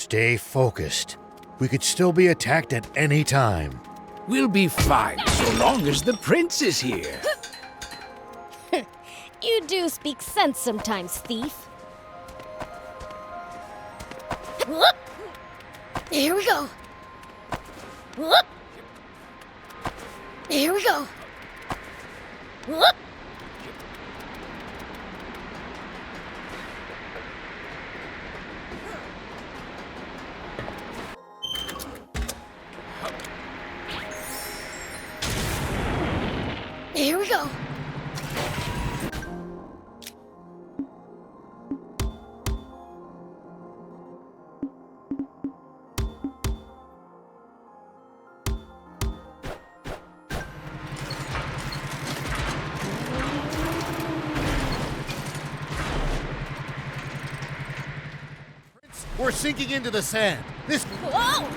Stay focused. We could still be attacked at any time. We'll be fine so long as the prince is here. You do speak sense sometimes, thief. Whoop! Here we go. Whoop! Here we go. Whoop! Here we go. We're sinking into the sand. This... Whoa!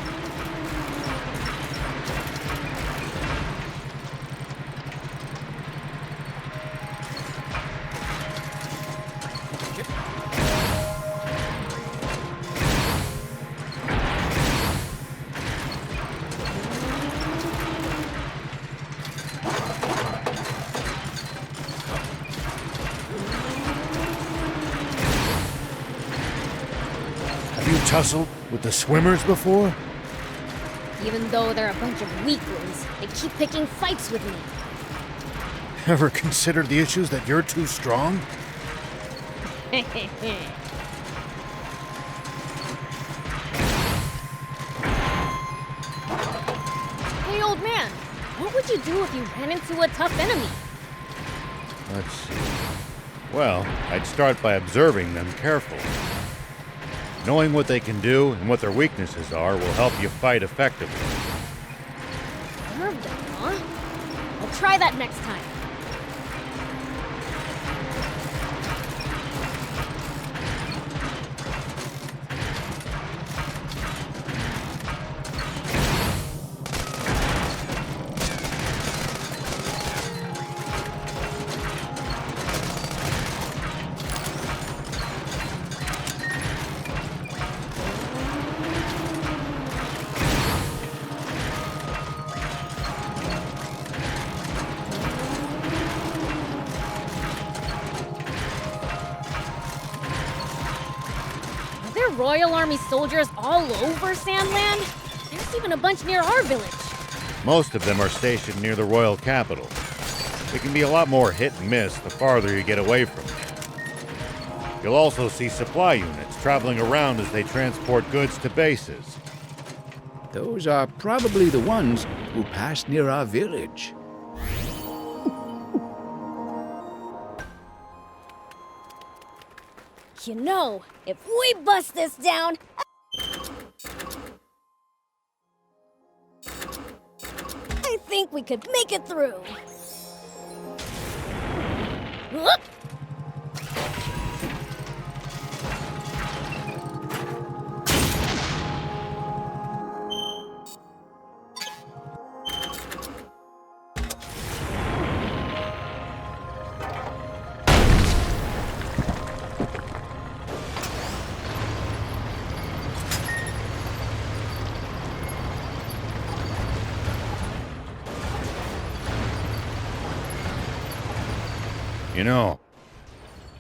Have you tussled with the swimmers before? Even though they're a bunch of weaklings, they keep picking fights with me. Ever considered the issues that you're too strong? Hey, old man, what would you do if you ran into a tough enemy? Let's see. Well, I'd start by observing them carefully. Knowing what they can do and what their weaknesses are will help you fight effectively. Observe them, huh? I'll try that next time. Royal Army soldiers all over Sandland? There's even a bunch near our village. Most of them are stationed near the royal capital. It can be a lot more hit and miss the farther you get away from it. You'll also see supply units traveling around as they transport goods to bases. Those are probably the ones who passed near our village. You know, if we bust this down... I think we could make it through. Whoop! You know,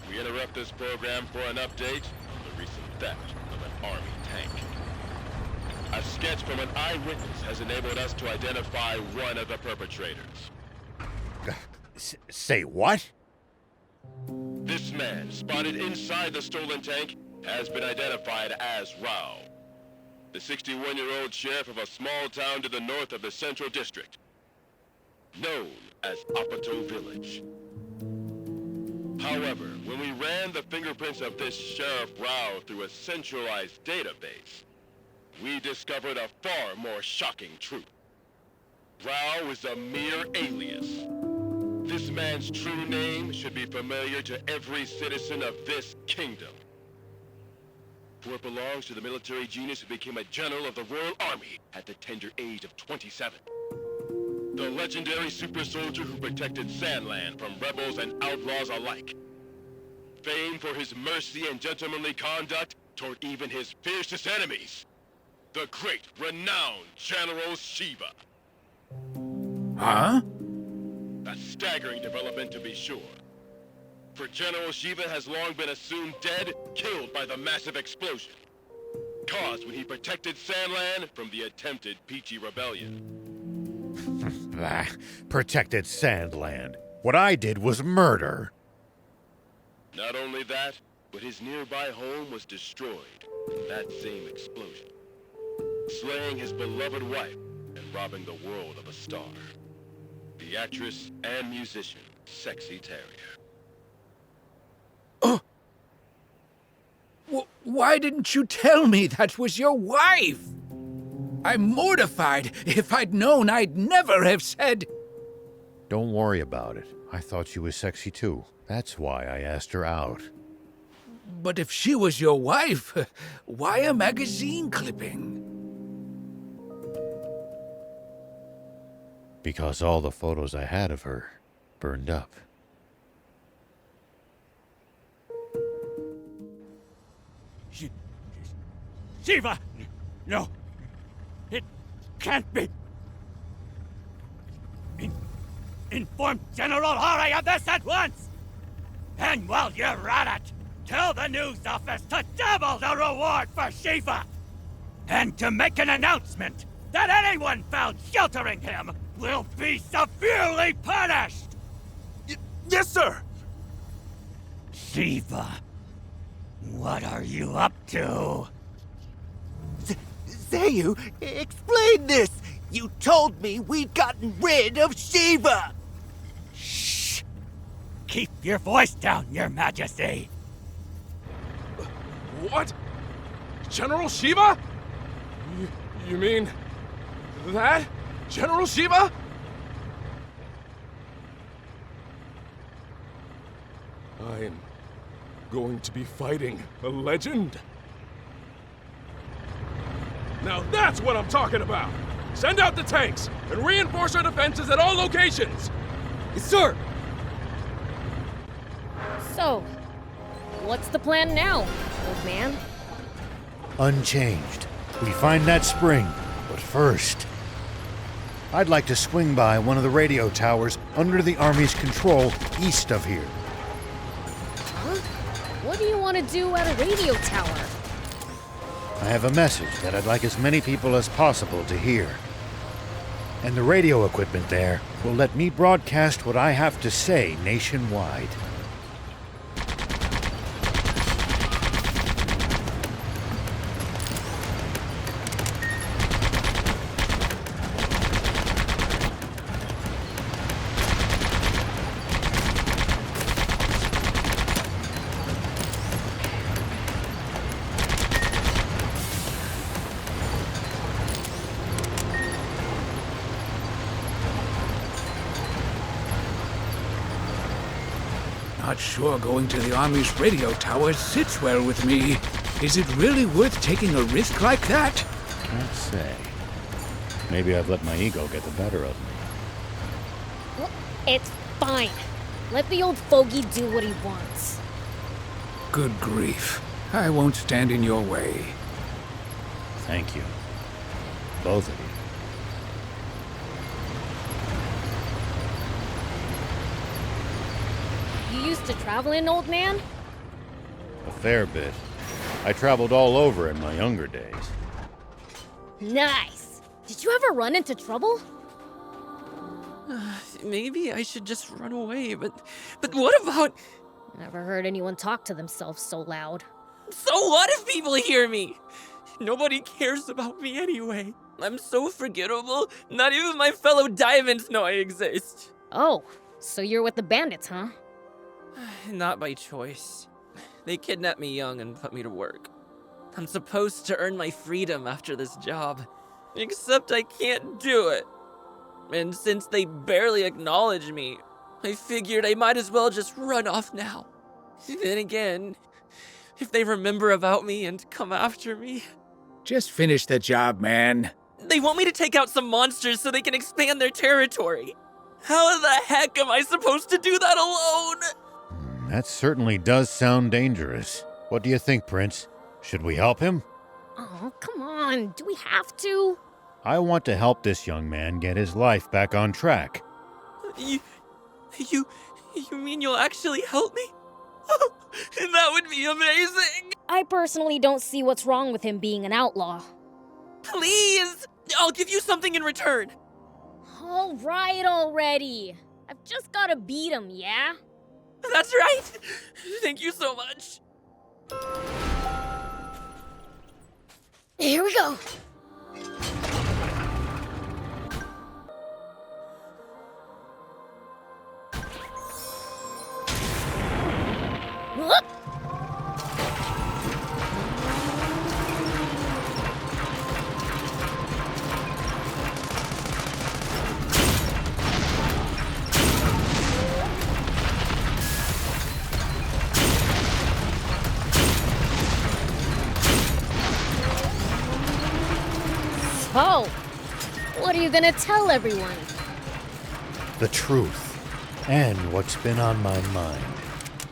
We interrupt this program for an update on the recent theft of an army tank. A sketch from an eyewitness has enabled us to identify one of the perpetrators. say what? This man, spotted inside the stolen tank, has been identified as Rao, the 61-year-old sheriff of a small town to the north of the Central District, known as Apato Village. However, when we ran the fingerprints of this Sheriff Rao through a centralized database, we discovered a far more shocking truth. Rao is a mere alias. This man's true name should be familiar to every citizen of this kingdom. For it belongs to the military genius who became a general of the Royal Army at the tender age of 27. The legendary super soldier who protected Sandland from rebels and outlaws alike. Famed for his mercy and gentlemanly conduct, toward even his fiercest enemies, the great, renowned General Shiva. Huh? A staggering development to be sure. For General Shiva has long been assumed dead, killed by the massive explosion caused when he protected Sandland from the attempted Peachy Rebellion. Protected Sandland. What I did was murder. Not only that, but his nearby home was destroyed in that same explosion, slaying his beloved wife and robbing the world of a star. The actress and musician, Sexy Terrier. Why didn't you tell me that was your wife? I'm mortified. If I'd known, I'd never have said... Don't worry about it. I thought she was sexy too. That's why I asked her out. But if she was your wife, why a magazine clipping? Because all the photos I had of her burned up. Shiva! No! It can't be! Inform General Hari of this at once! And while you're at it, tell the news office to double the reward for Shiva! And to make an announcement that anyone found sheltering him will be severely punished! Yes, sir! Shiva, what are you up to? Zayu, explain this! You told me we'd gotten rid of Shiva! Shh! Keep your voice down, Your Majesty! What? General Shiva? You mean... that? General Shiva? I am going to be fighting a legend. Now that's what I'm talking about! Send out the tanks and reinforce our defenses at all locations! Yes, sir! So, what's the plan now, old man? Unchanged. We find that spring, but first... I'd like to swing by one of the radio towers under the Army's control east of here. Huh? What do you want to do at a radio tower? I have a message that I'd like as many people as possible to hear. And the radio equipment there will let me broadcast what I have to say nationwide. Not sure going to the Army's radio tower sits well with me. Is it really worth taking a risk like that? Can't say. Maybe I've let my ego get the better of me. Well, it's fine. Let the old fogey do what he wants. Good grief. I won't stand in your way. Thank you. Both of you. You used to traveling, old man? A fair bit. I traveled all over in my younger days. Nice. Did you ever run into trouble? Maybe I should just run away, but what about... Never heard anyone talk to themselves so loud. So what if people hear me? Nobody cares about me anyway. I'm so forgettable, not even my fellow diamonds know I exist. Oh, so you're with the bandits, huh? Not by choice. They kidnapped me young and put me to work. I'm supposed to earn my freedom after this job, except I can't do it. And since they barely acknowledge me, I figured I might as well just run off now. Then again, if they remember about me and come after me... Just finish the job, man. They want me to take out some monsters so they can expand their territory. How the heck am I supposed to do that alone? That certainly does sound dangerous. What do you think, Prince? Should we help him? Oh, come on. Do we have to? I want to help this young man get his life back on track. You mean you'll actually help me? That would be amazing! I personally don't see what's wrong with him being an outlaw. Please! I'll give you something in return. All right already. I've just gotta beat him, yeah? That's right! Thank you so much. Here we go. Whoop. So, what are you gonna tell everyone? The truth, and what's been on my mind.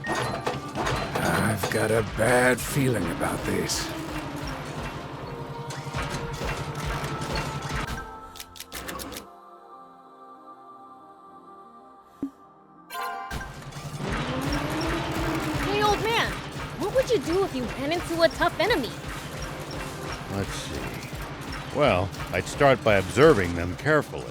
I've got a bad feeling about this. Hey, old man, what would you do if you ran into a tough enemy? Let's see. Well, I'd start by observing them carefully.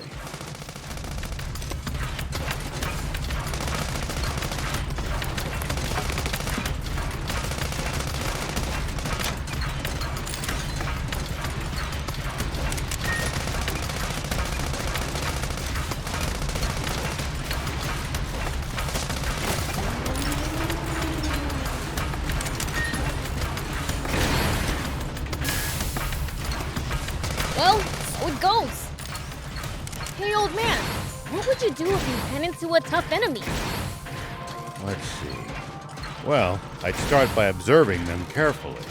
Well, so it goes. Hey, old man, what would you do if you ran into a tough enemy? Let's see. Well, I'd start by observing them carefully.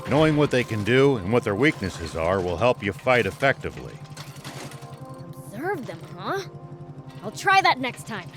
Knowing what they can do and what their weaknesses are will help you fight effectively. Observe them, huh? I'll try that next time.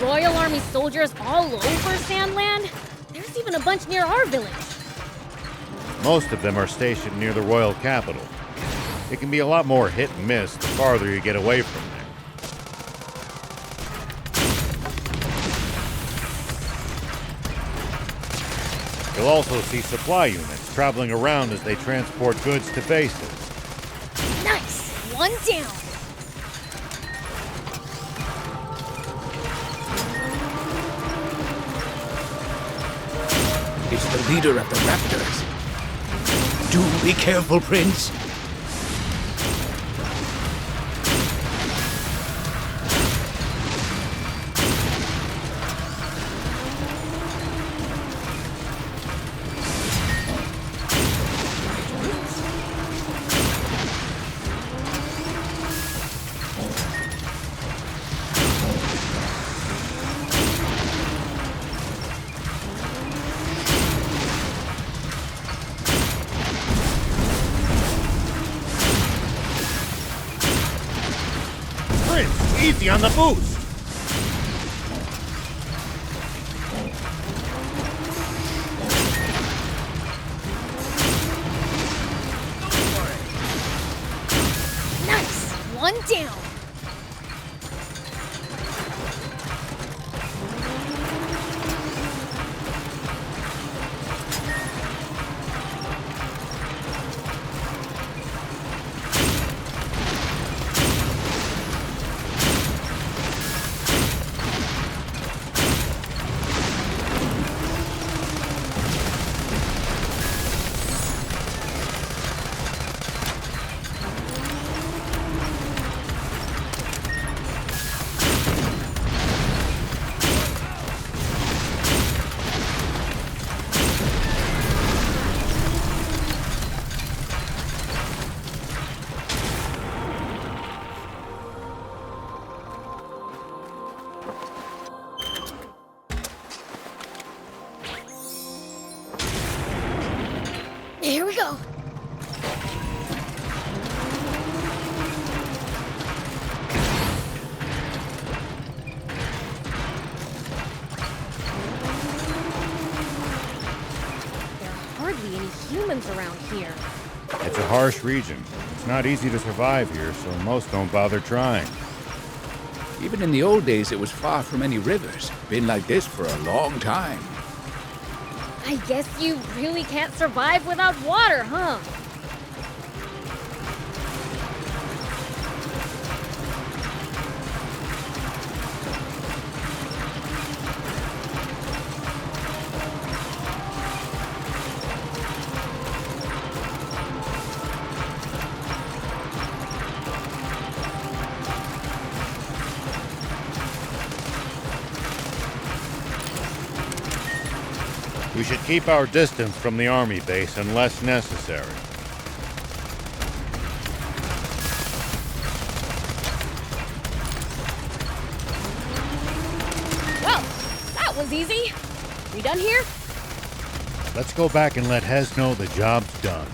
Royal Army soldiers all over Sandland? There's even a bunch near our village. Most of them are stationed near the royal capital. It can be a lot more hit and miss the farther you get away from there. You'll also see supply units traveling around as they transport goods to bases. Nice! One down! It's the leader of the Raptors. Do be careful, Prince. Easy on the boost! Nice! One down! around here. It's a harsh region. It's not easy to survive here, so most don't bother trying. Even in the old days, it was far from any rivers. Been like this for a long time. I guess you really can't survive without water, huh? We should keep our distance from the army base unless necessary. Well, that was easy. We done here? Let's go back and let Hez know the job's done.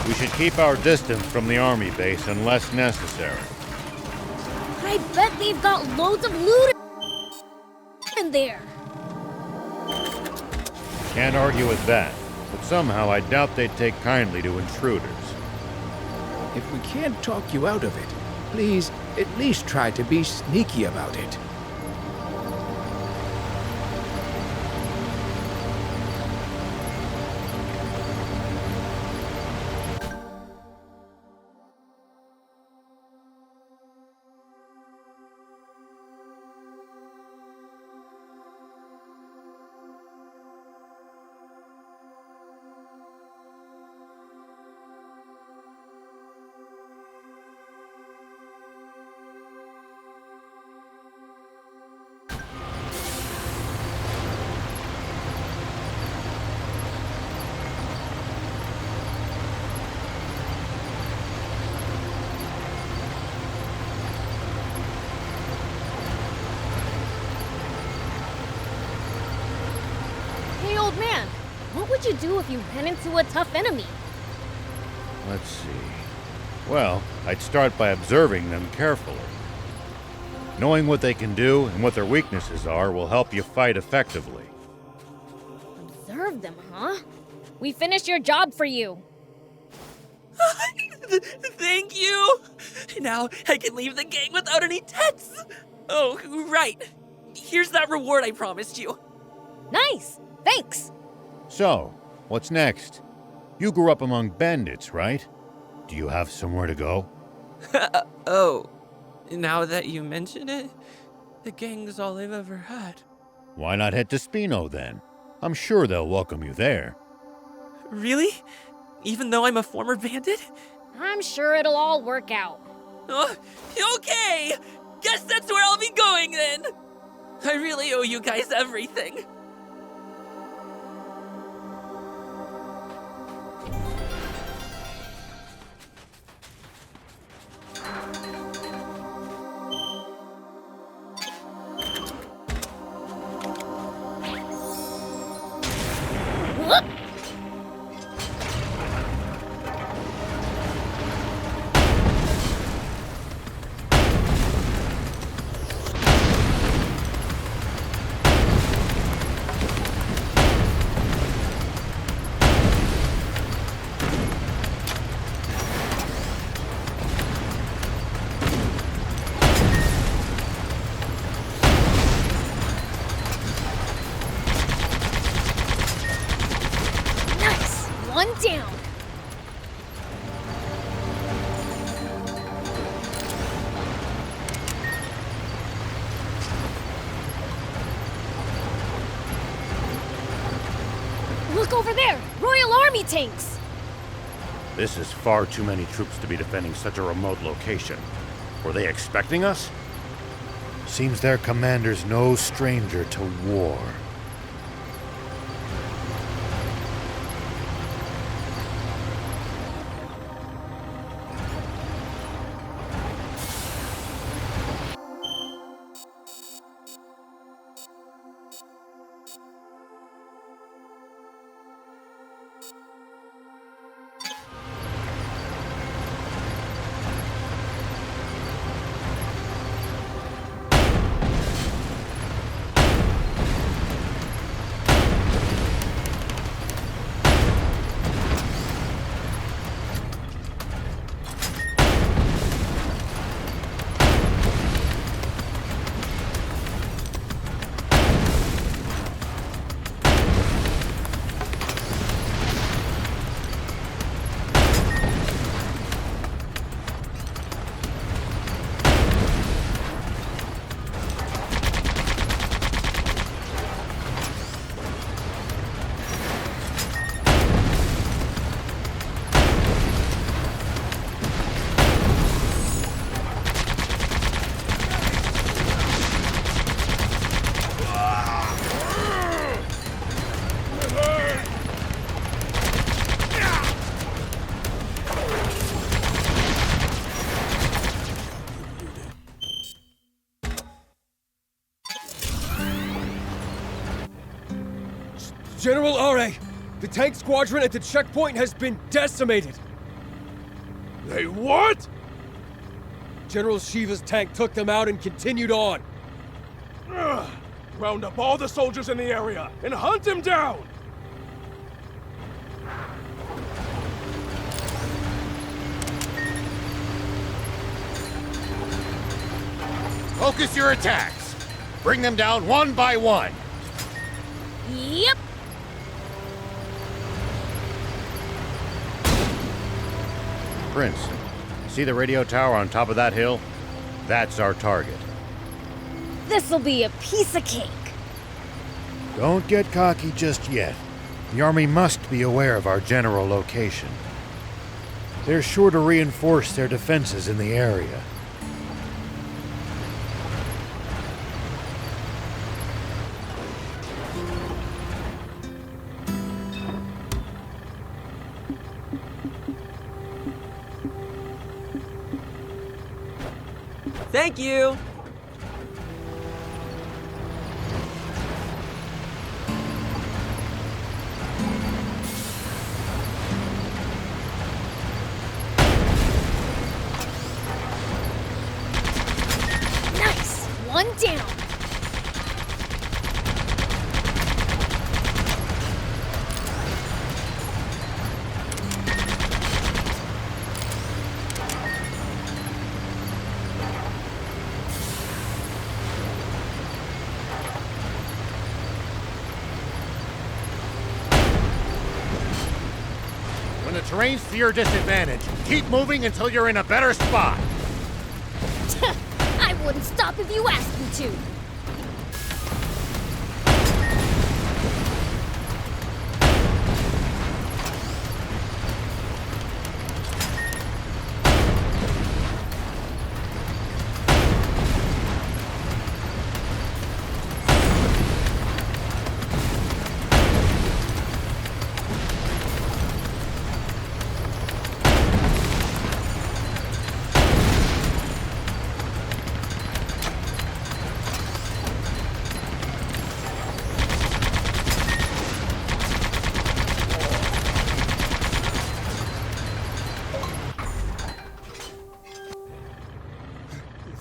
We should keep our distance from the army base unless necessary. I bet they've got loads of loot in there. Can't argue with that, but somehow I doubt they'd take kindly to intruders. If we can't talk you out of it, please at least try to be sneaky about it. Hey, old man, what would you do if you ran into a tough enemy? Let's see. Well, I'd start by observing them carefully. Knowing what they can do and what their weaknesses are will help you fight effectively. Observe them, huh? We finished your job for you. Thank you! Now I can leave the gang without any debts! Oh, right. Here's that reward I promised you. Nice! Thanks! So, what's next? You grew up among bandits, right? Do you have somewhere to go? Oh, now that you mention it, the gang's all I've ever had. Why not head to Spino then? I'm sure they'll welcome you there. Really? Even though I'm a former bandit? I'm sure it'll all work out. Okay! Guess that's where I'll be going then! I really owe you guys everything. Whoop! Nice! One down! Look over there! Royal Army tanks! This is far too many troops to be defending such a remote location. Were they expecting us? Seems their commander's no stranger to war. General Are, the tank squadron at the checkpoint has been decimated. They what? General Shiva's tank took them out and continued on. Ugh. Round up all the soldiers in the area and hunt him down! Focus your attacks. Bring them down one by one. Yep. Prince, see the radio tower on top of that hill? That's our target. This'll be a piece of cake. Don't get cocky just yet. The army must be aware of our general location. They're sure to reinforce their defenses in the area. Thank you! Nice! One down. When the terrain's to your disadvantage, keep moving until you're in a better spot. I wouldn't stop if you asked me to.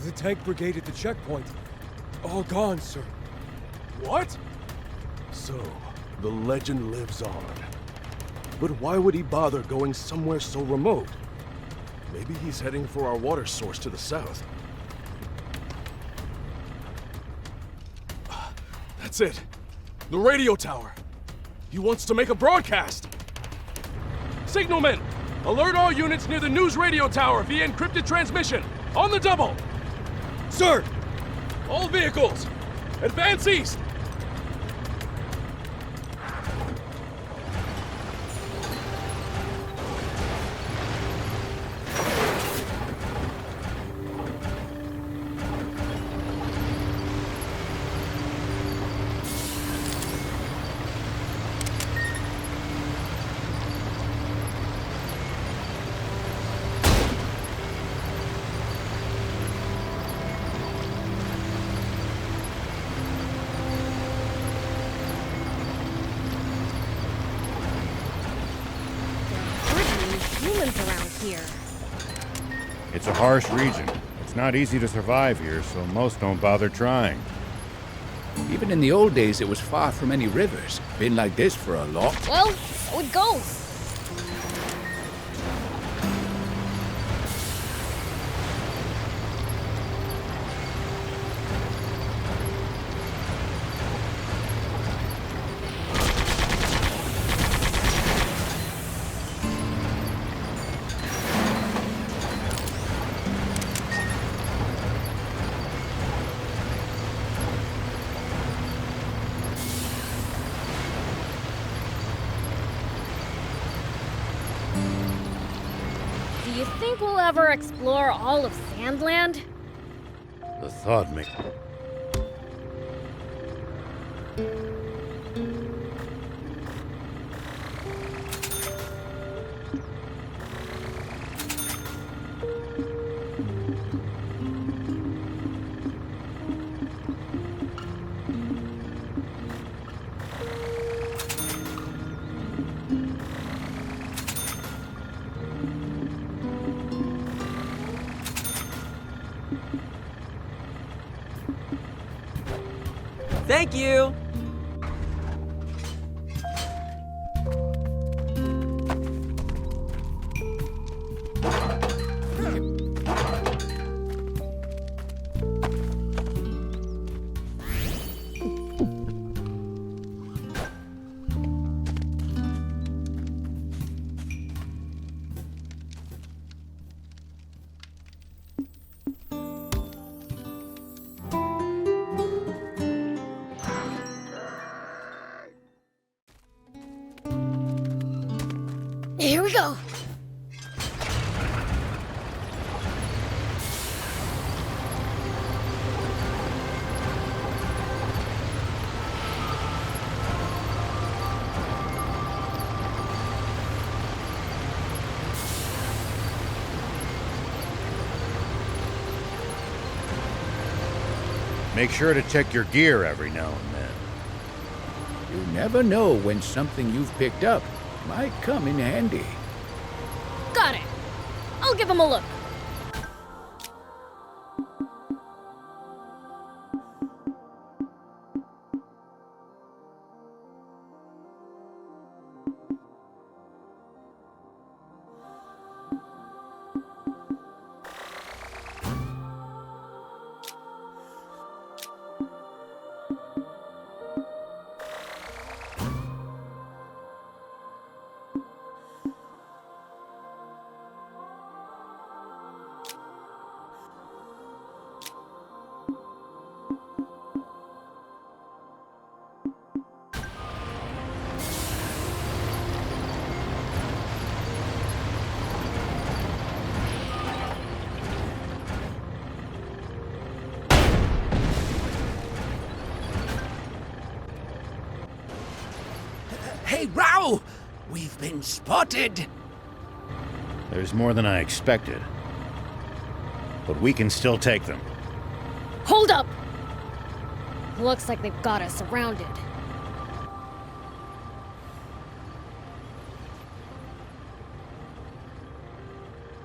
The tank brigade at the checkpoint. All gone, sir. What? So, the legend lives on. But why would he bother going somewhere so remote? Maybe he's heading for our water source to the south. That's it. The radio tower. He wants to make a broadcast. Signalman, alert all units near the news radio tower via encrypted transmission. On the double. Sir! All vehicles, advance east. Humans around here. It's a harsh region. It's not easy to survive here, so most don't bother trying. Even in the old days, it was far from any rivers. Been like this for a lot. Well, so it goes. Do you think we'll ever explore all of Sandland? The thought makes... Thank you! Here we go. Make sure to check your gear every now and then. You never know when something you've picked up might come in handy. Got it. I'll give him a look. Hey, Rao! We've been spotted! There's more than I expected. But we can still take them. Hold up! Looks like they've got us surrounded.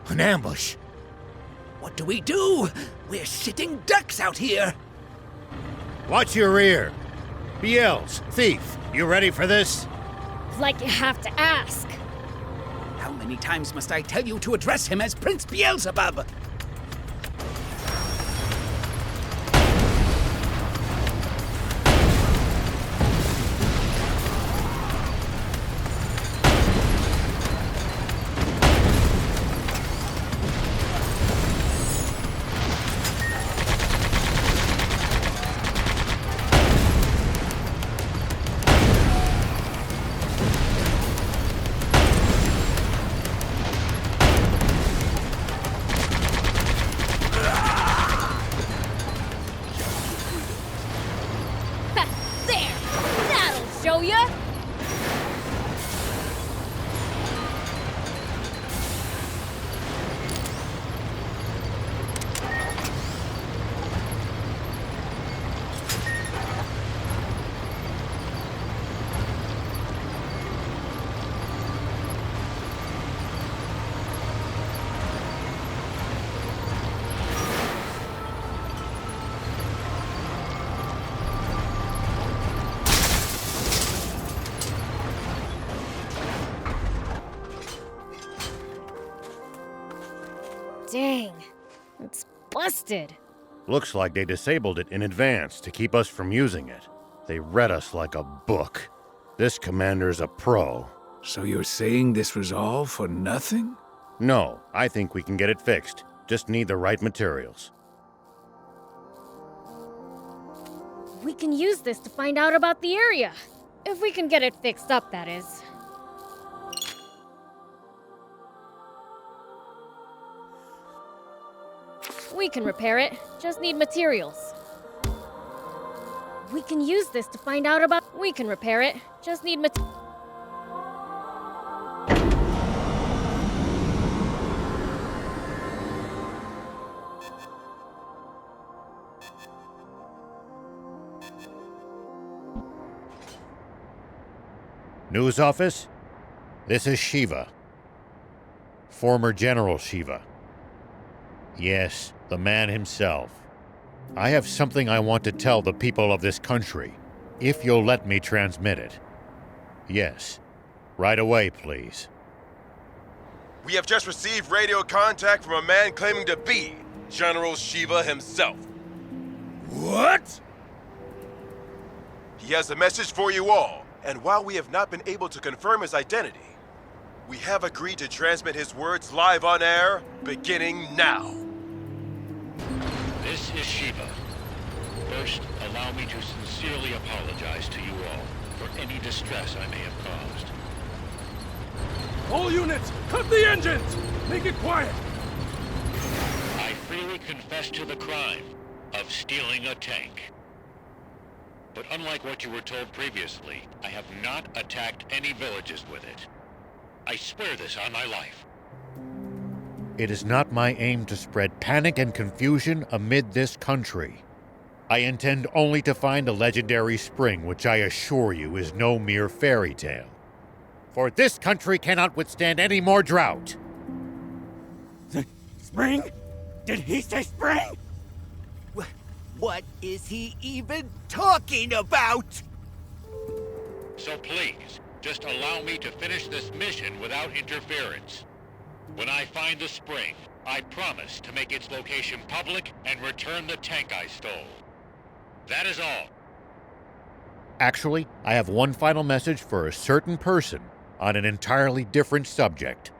An ambush! What do we do? We're sitting ducks out here! Watch your rear! Beelz, thief, you ready for this? Like you have to ask. How many times must I tell you to address him as Prince Beelzebub? Show ya? Dang, it's busted. Looks like they disabled it in advance to keep us from using it. They read us like a book. This commander's a pro. So you're saying this was all for nothing? No, I think we can get it fixed. Just need the right materials. We can use this to find out about the area. If we can get it fixed up, that is. We can repair it, just need materials. We can use this to find out about... We can repair it, just need News office? This is Shiva. Former General Shiva. Yes, the man himself. I have something I want to tell the people of this country. if you'll let me transmit it. Yes. Right away, please. We have just received radio contact from a man claiming to be General Shiva himself. What? He has a message for you all, and while we have not been able to confirm his identity, we have agreed to transmit his words live on air, beginning now. This is Shiva. First, allow me to sincerely apologize to you all for any distress I may have caused. All units, cut the engines! Make it quiet! I freely confess to the crime of stealing a tank. But unlike what you were told previously, I have not attacked any villages with it. I swear this on my life. It is not my aim to spread panic and confusion amid this country. I intend only to find a legendary spring, which I assure you is no mere fairy tale. For this country cannot withstand any more drought. Spring? Did he say spring? What is he even talking about? So please, just allow me to finish this mission without interference. When I find the spring, I promise to make its location public and return the tank I stole. That is all. Actually, I have one final message for a certain person on an entirely different subject.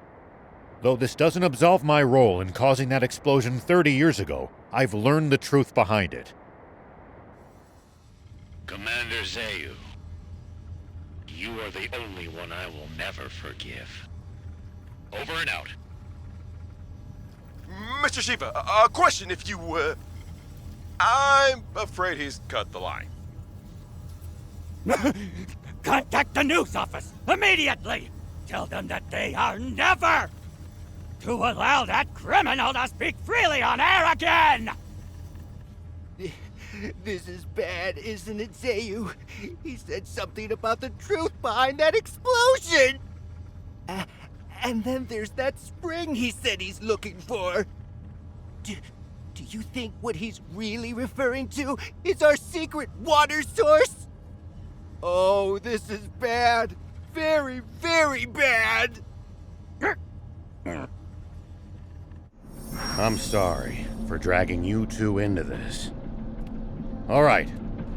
Though this doesn't absolve my role in causing that explosion 30 years ago, I've learned the truth behind it. Commander Zayu, you are the only one I will never forgive. Over and out. Mr. Shiva, a question if you, I'm afraid he's cut the line. Contact the news office immediately! Tell them that they are never to allow that criminal to speak freely on air again! This is bad, isn't it, Zayu? He said something about the truth behind that explosion! And then there's that spring he said he's looking for. Do you think what he's really referring to is our secret water source? Oh, this is bad. Very, very bad. I'm sorry for dragging you two into this. All right,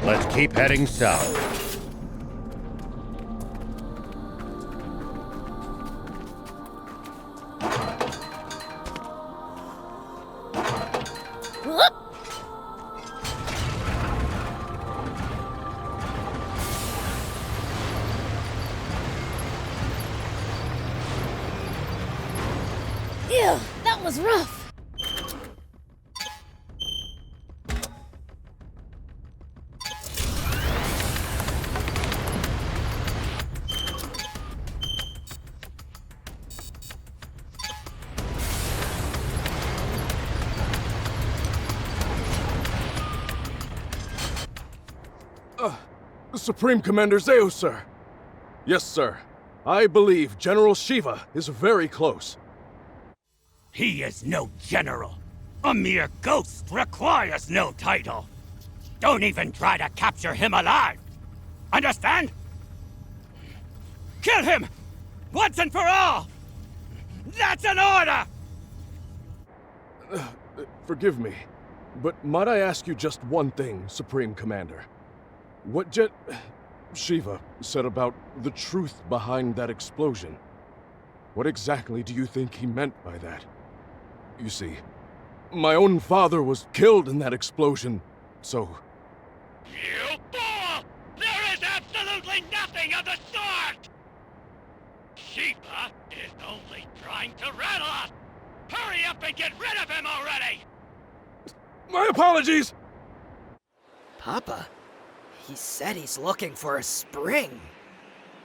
let's keep heading south. Ew, that was rough. Supreme Commander Zayu, sir. Yes, sir. I believe General Shiva is very close. He is no general. A mere ghost requires no title. Don't even try to capture him alive. Understand? Kill him! Once and for all! That's an order! Forgive me, but might I ask you just one thing, Supreme Commander? What Shiva said about the truth behind that explosion. What exactly do you think he meant by that? You see, my own father was killed in that explosion, so... You fool! There is absolutely nothing of the sort! Shiva is only trying to rattle us! Hurry up and get rid of him already! My apologies! Papa, he said he's looking for a spring.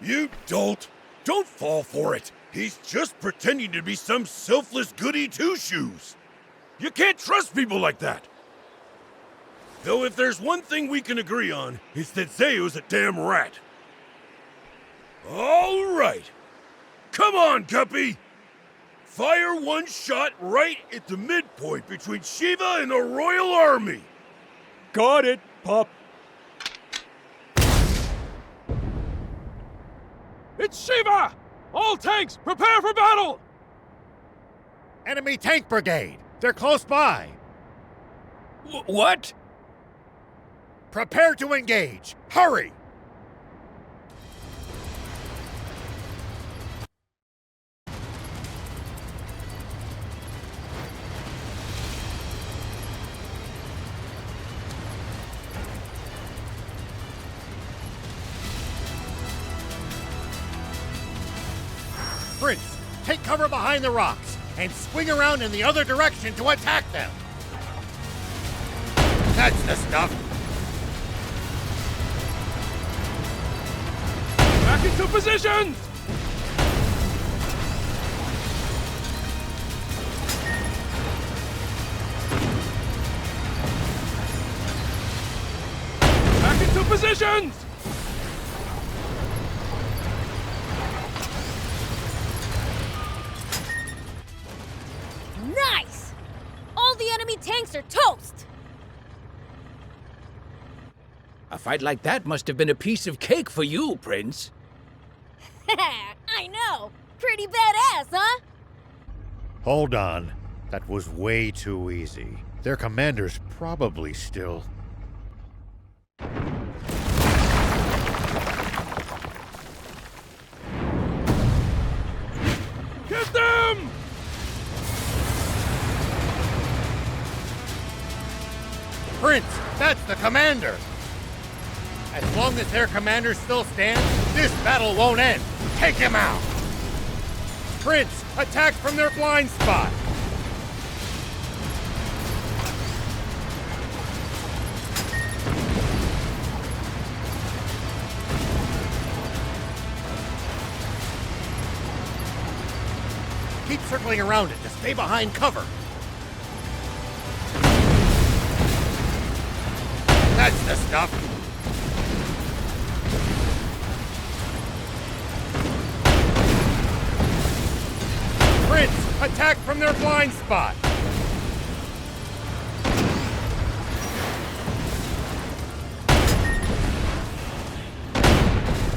You dolt! Don't fall for it! He's just pretending to be some selfless goody two-shoes! You can't trust people like that! Though if there's one thing we can agree on, it's that Zayu's a damn rat. All right! Come on, Guppy! Fire one shot right at the midpoint between Shiva and the Royal Army! Got it, Pop. It's Shiva! All tanks, prepare for battle! Enemy tank brigade! They're close by! What? Prepare to engage! Hurry! Prince, take cover behind the rocks and swing around in the other direction to attack them. That's the stuff. Back into positions! Back into positions! Nice! All the enemy tanks are toast! A fight like that must have been a piece of cake for you, Prince. I know! Pretty badass, huh? Hold on. That was way too easy. Their commander's probably still... Get them! Prince, that's the commander! As long as their commander still stands, this battle won't end. Take him out! Prince, attack from their blind spot! Keep circling around it to stay behind cover. That's the stuff. Prince, attack from their blind spot.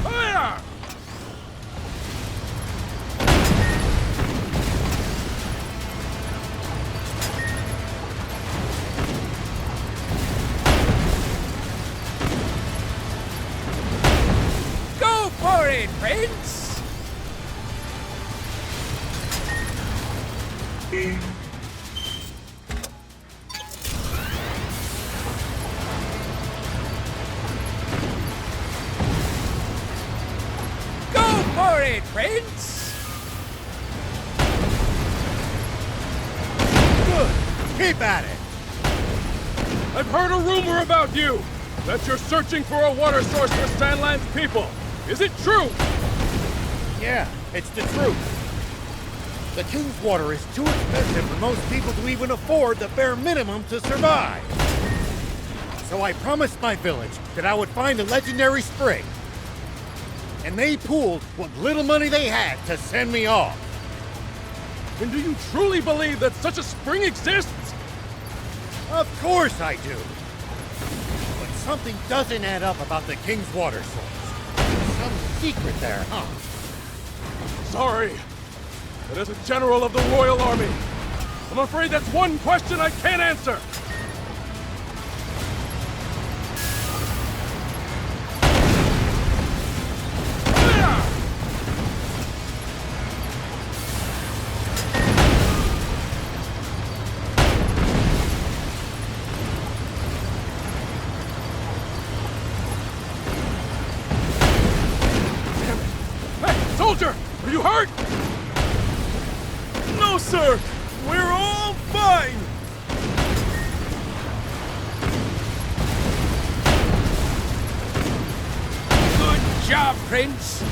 Fire! Go for it, Prince! Go for it, Prince! Good. Keep at it. I've heard a rumor about you! That you're searching for a water source for Sandland's people! Is it true? Yeah, it's the truth. The King's water is too expensive for most people to even afford the bare minimum to survive. So I promised my village that I would find a legendary spring. And they pooled what little money they had to send me off. And do you truly believe that such a spring exists? Of course I do. But something doesn't add up about the King's water source. There's some secret there, huh? Sorry. But as a general of the Royal Army, I'm afraid that's one question I can't answer. Damn it! Hey, soldier! Are you hurt? No, sir! We're all fine! Good job, Prince!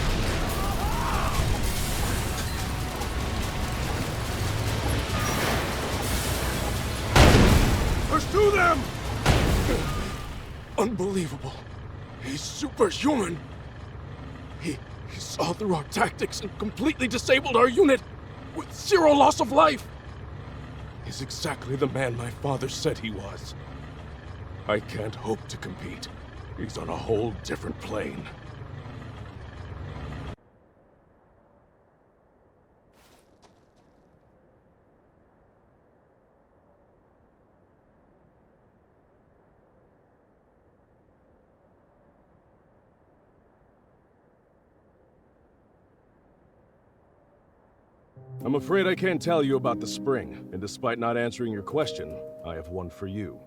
Pursue them! Unbelievable. He's superhuman. He saw through our tactics and completely disabled our unit with 0 loss of life. He's exactly the man my father said he was. I can't hope to compete. He's on a whole different plane. I'm afraid I can't tell you about the spring, and despite not answering your question, I have one for you.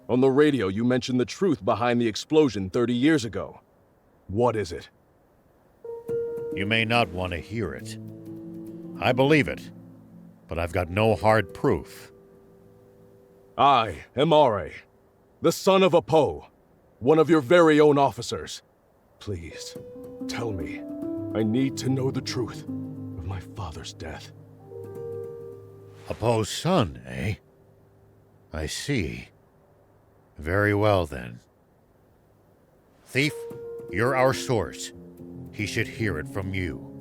On the radio, you mentioned the truth behind the explosion 30 years ago. What is it? You may not want to hear it. I believe it, but I've got no hard proof. I am Are, the son of Apo, one of your very own officers. Please, tell me. I need to know the truth of my father's death. Apo's son, eh? I see. Very well, then. Thief, you're our source. He should hear it from you.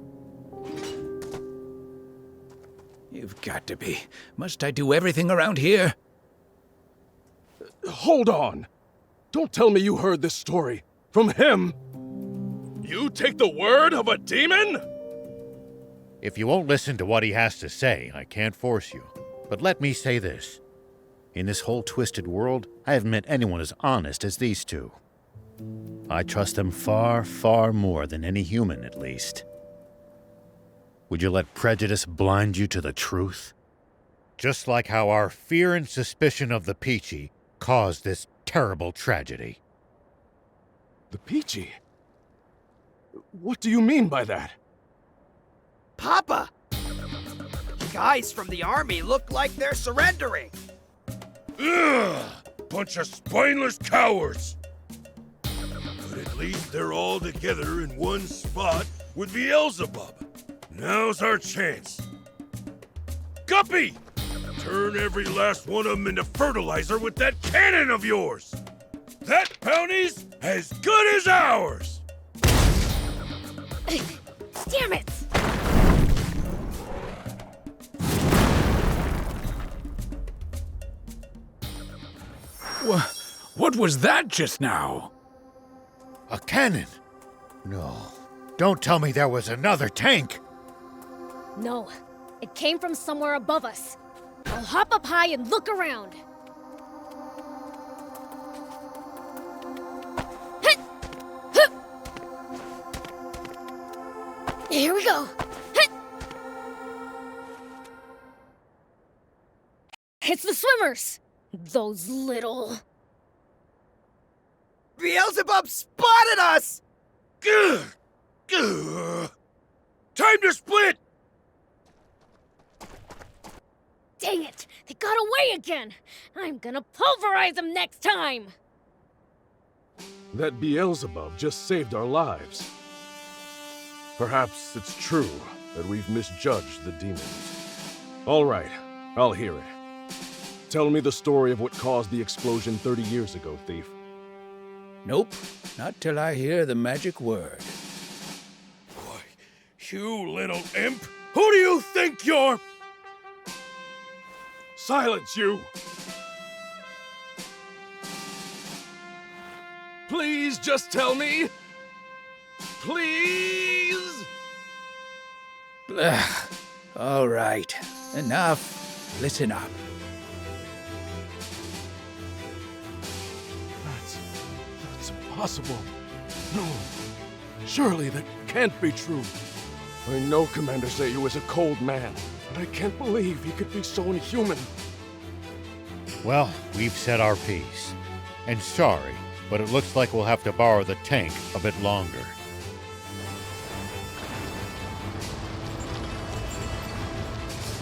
You've got to be. Must I do everything around here? Hold on! Don't tell me you heard this story from him! You take the word of a demon? If you won't listen to what he has to say, I can't force you. But let me say this. In this whole twisted world, I haven't met anyone as honest as these two. I trust them far, far more than any human, at least. Would you let prejudice blind you to the truth? Just like how our fear and suspicion of the Peachy caused this terrible tragedy. The Peachy? What do you mean by that? Papa! Guys from the army look like they're surrendering. Ugh! Bunch of spineless cowards! But at least they're all together in one spot with Beelzebub. Now's our chance. Guppy! Turn every last one of them into fertilizer with that cannon of yours! That bounty's as good as ours! Damn it! What was that just now? A cannon? No. Don't tell me there was another tank! No, it came from somewhere above us. I'll hop up high and look around. Hit! Hup! Here we go. Hit! It's the swimmers! Those little... Beelzebub spotted us! Gah! Gah! Time to split! Dang it! They got away again! I'm gonna pulverize them next time! That Beelzebub just saved our lives. Perhaps it's true that we've misjudged the demons. All right, I'll hear it. Tell me the story of what caused the explosion 30 years ago, Thief. Nope, not till I hear the magic word. Why, you little imp! Who do you think you're? Silence, you! Please just tell me! Please! Ugh. All right, enough. Listen up. That's impossible. No, surely that can't be true. I know Commander Zayu is a cold man, but I can't believe he could be so inhuman. Well, we've said our piece. And sorry, but it looks like we'll have to borrow the tank a bit longer.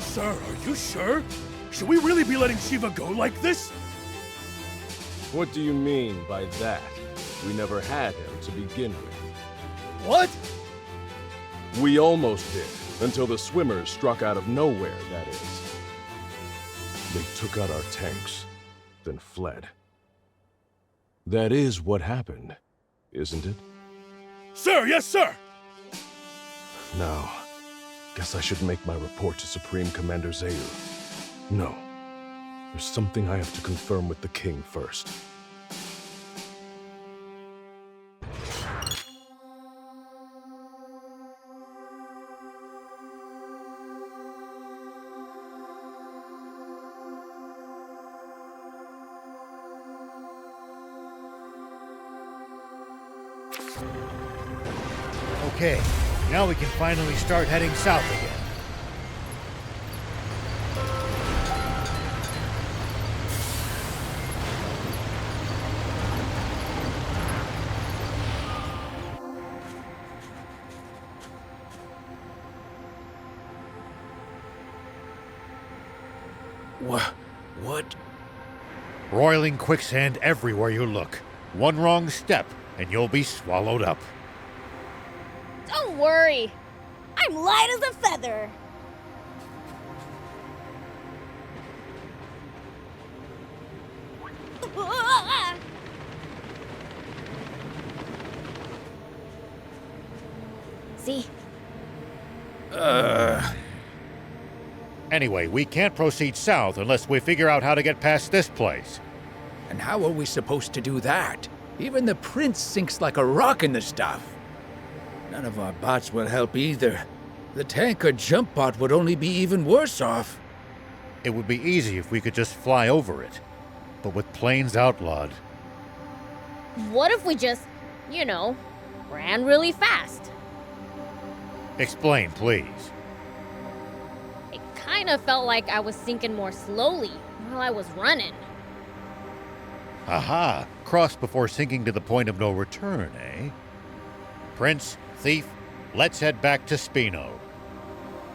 Sir, are you sure? Should we really be letting Shiva go like this? What do you mean by that? We never had him to begin with. What? We almost did, until the swimmers struck out of nowhere, that is. They took out our tanks, then fled. That is what happened, isn't it? Sir, yes, sir! Now, guess I should make my report to Supreme Commander Zayu. No, there's something I have to confirm with the king first. Okay, now we can finally start heading south again. What? Roiling quicksand everywhere you look. One wrong step, and you'll be swallowed up. Don't worry. I'm light as a feather. See? Anyway, we can't proceed south unless we figure out how to get past this place. And how are we supposed to do that? Even the prince sinks like a rock in the stuff. None of our bots will help either. The tank or jump bot would only be even worse off. It would be easy if we could just fly over it. But with planes outlawed, What if we just, ran really fast? explain, please. It kind of felt like I was sinking more slowly while I was running. Aha! Cross before sinking to the point of no return, eh? Prince, Thief, let's head back to Spino.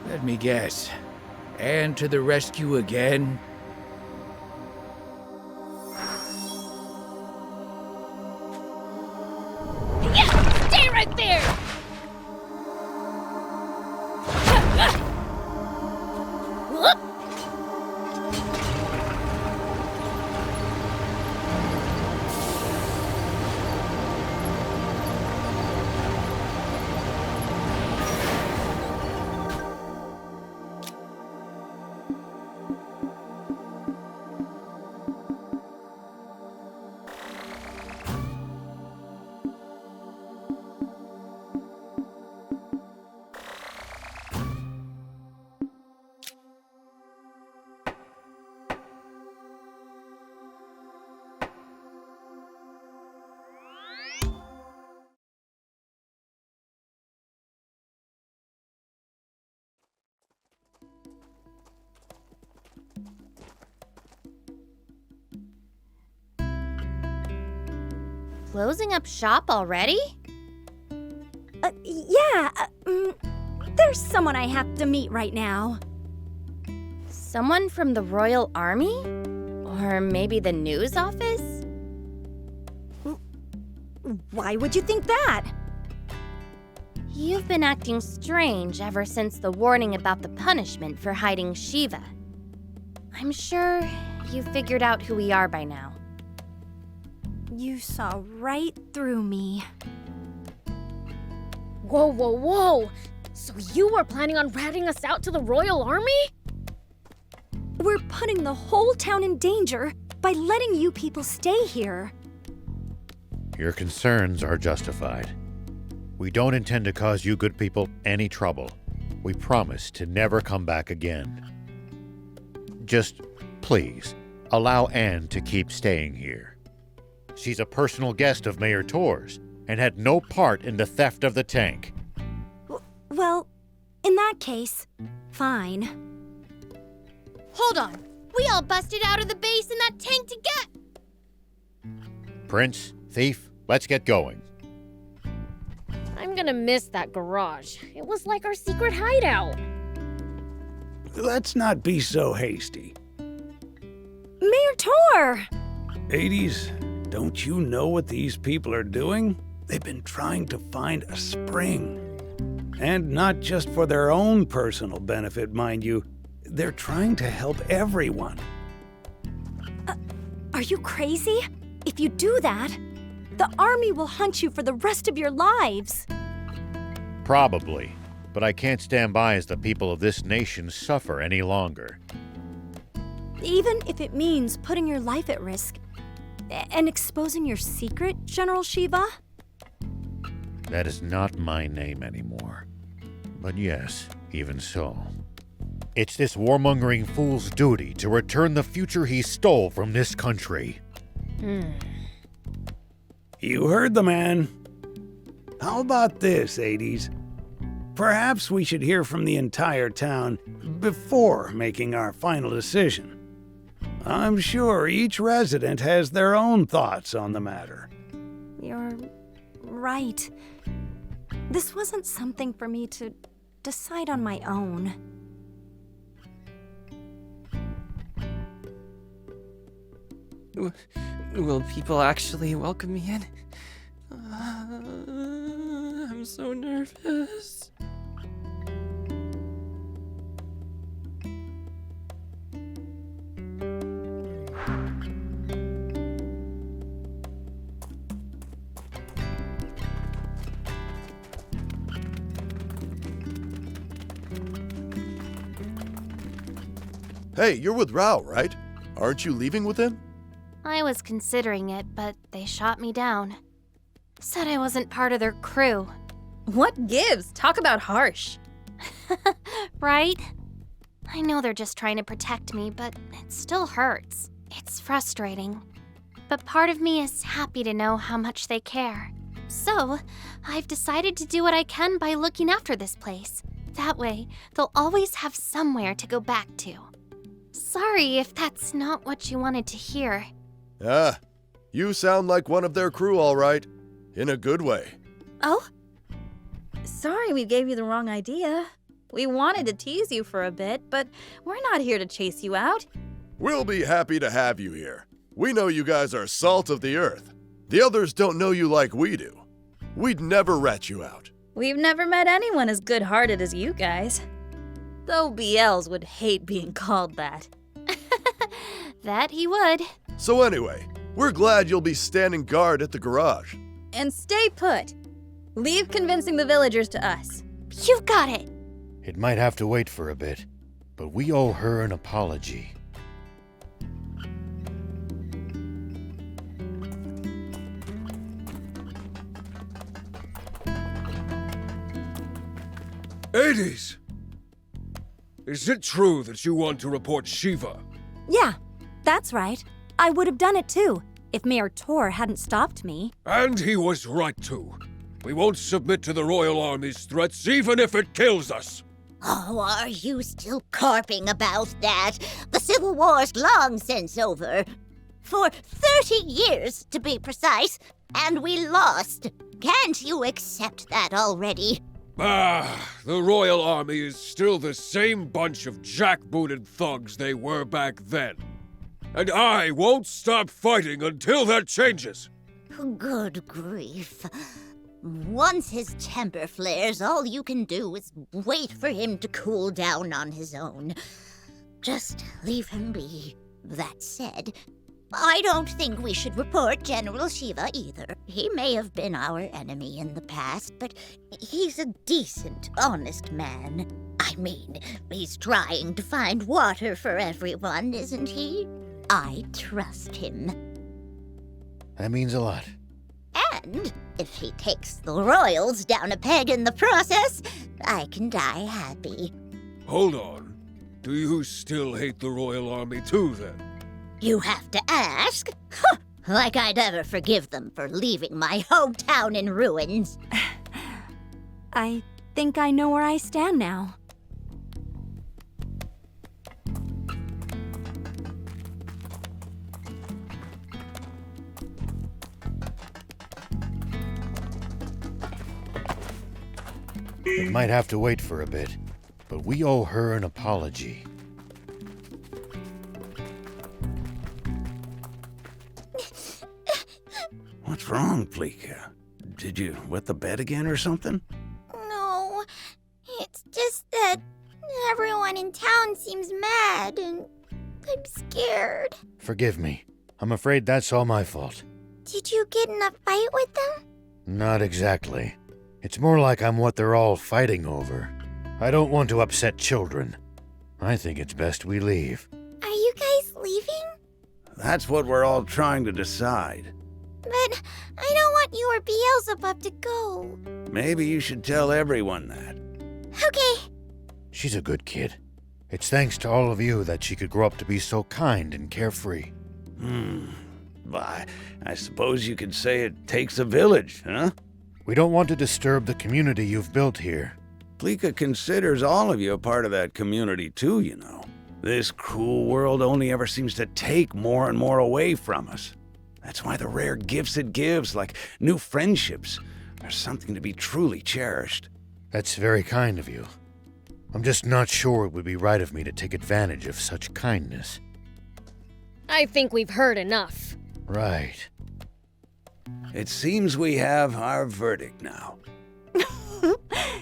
Let me guess. And to the rescue again? Yeah! Stay right there! Closing up shop already? There's someone I have to meet right now. Someone from the Royal Army? Or maybe the news office? Why would you think that? You've been acting strange ever since the warning about the punishment for hiding Shiva. I'm sure you figured out who we are by now. You saw right through me. Whoa, whoa, whoa! So you were planning on ratting us out to the Royal Army? We're putting the whole town in danger by letting you people stay here. Your concerns are justified. We don't intend to cause you good people any trouble. We promise to never come back again. Just, please, allow Anne to keep staying here. She's a personal guest of Mayor Tor's and had no part in the theft of the tank. Well, in that case, fine. Hold on. We all busted out of the base in that tank to get... Prince, Thief, let's get going. I'm gonna miss that garage. It was like our secret hideout. Let's not be so hasty. Mayor Tor! Hades, don't you know what these people are doing? They've been trying to find a spring. And not just for their own personal benefit, mind you. They're trying to help everyone. Are you crazy? If you do that, the army will hunt you for the rest of your lives. Probably, but I can't stand by as the people of this nation suffer any longer. Even if it means putting your life at risk and exposing your secret, General Shiva? That is not my name anymore. But yes, even so. It's this warmongering fool's duty to return the future he stole from this country. You heard the man. How about this, Hades? Perhaps we should hear from the entire town before making our final decision. I'm sure each resident has their own thoughts on the matter. You're right. This wasn't something for me to decide on my own. Will people actually welcome me in? I'm so nervous. Hey, you're with Rao, right? Aren't you leaving with him? I was considering it, but they shot me down. Said I wasn't part of their crew. What gives? Talk about harsh. Right? I know they're just trying to protect me, but it still hurts. It's frustrating. But part of me is happy to know how much they care. So, I've decided to do what I can by looking after this place. That way, they'll always have somewhere to go back to. Sorry if that's not what you wanted to hear. Ah, you sound like one of their crew, all right. In a good way. Oh? Sorry we gave you the wrong idea. We wanted to tease you for a bit, but we're not here to chase you out. We'll be happy to have you here. We know you guys are salt of the earth. The others don't know you like we do. We'd never rat you out. We've never met anyone as good-hearted as you guys. Though BLs would hate being called that. That he would. So anyway, we're glad you'll be standing guard at the garage. And stay put. Leave convincing the villagers to us. You got it. It might have to wait for a bit, but we owe her an apology. Hades! Is it true that you want to report Shiva? Yeah, that's right. I would have done it too, if Mayor Tor hadn't stopped me. And he was right too. We won't submit to the Royal Army's threats, even if it kills us. Oh, are you still carping about that? The Civil War's long since over. For 30 years, to be precise, and we lost. Can't you accept that already? The Royal Army is still the same bunch of jackbooted thugs they were back then. And I won't stop fighting until that changes. Good grief. Once his temper flares, all you can do is wait for him to cool down on his own. Just leave him be. That said, I don't think we should report General Shiva either. He may have been our enemy in the past, but he's a decent, honest man. I mean, he's trying to find water for everyone, isn't he? I trust him. That means a lot. And if he takes the royals down a peg in the process, I can die happy. Hold on. Do you still hate the Royal Army too, then? You have to ask? Like I'd ever forgive them for leaving my hometown in ruins. I think I know where I stand now. It might have to wait for a bit, but we owe her an apology. What's wrong, Pleeka? Did you wet the bed again or something? No, it's just that everyone in town seems mad and I'm scared. Forgive me. I'm afraid that's all my fault. Did you get in a fight with them? Not exactly. It's more like I'm what they're all fighting over. I don't want to upset children. I think it's best we leave. Are you guys leaving? That's what we're all trying to decide. But I don't want you or Beelzebub to go. Maybe you should tell everyone that. Okay. She's a good kid. It's thanks to all of you that she could grow up to be so kind and carefree. Why, I suppose you could say it takes a village, huh? We don't want to disturb the community you've built here. Pleeka considers all of you a part of that community too, you know. This cruel world only ever seems to take more and more away from us. That's why the rare gifts it gives, like new friendships, are something to be truly cherished. That's very kind of you. I'm just not sure it would be right of me to take advantage of such kindness. I I think we've heard enough. Right. It seems we have our verdict now.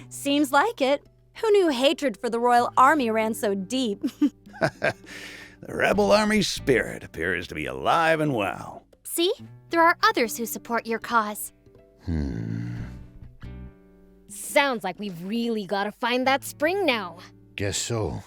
Seems like it. Who knew hatred for the Royal Army ran so deep? The Rebel Army's spirit appears to be alive and well. See? There are others who support your cause. Sounds like we've really gotta find that spring now. Guess so.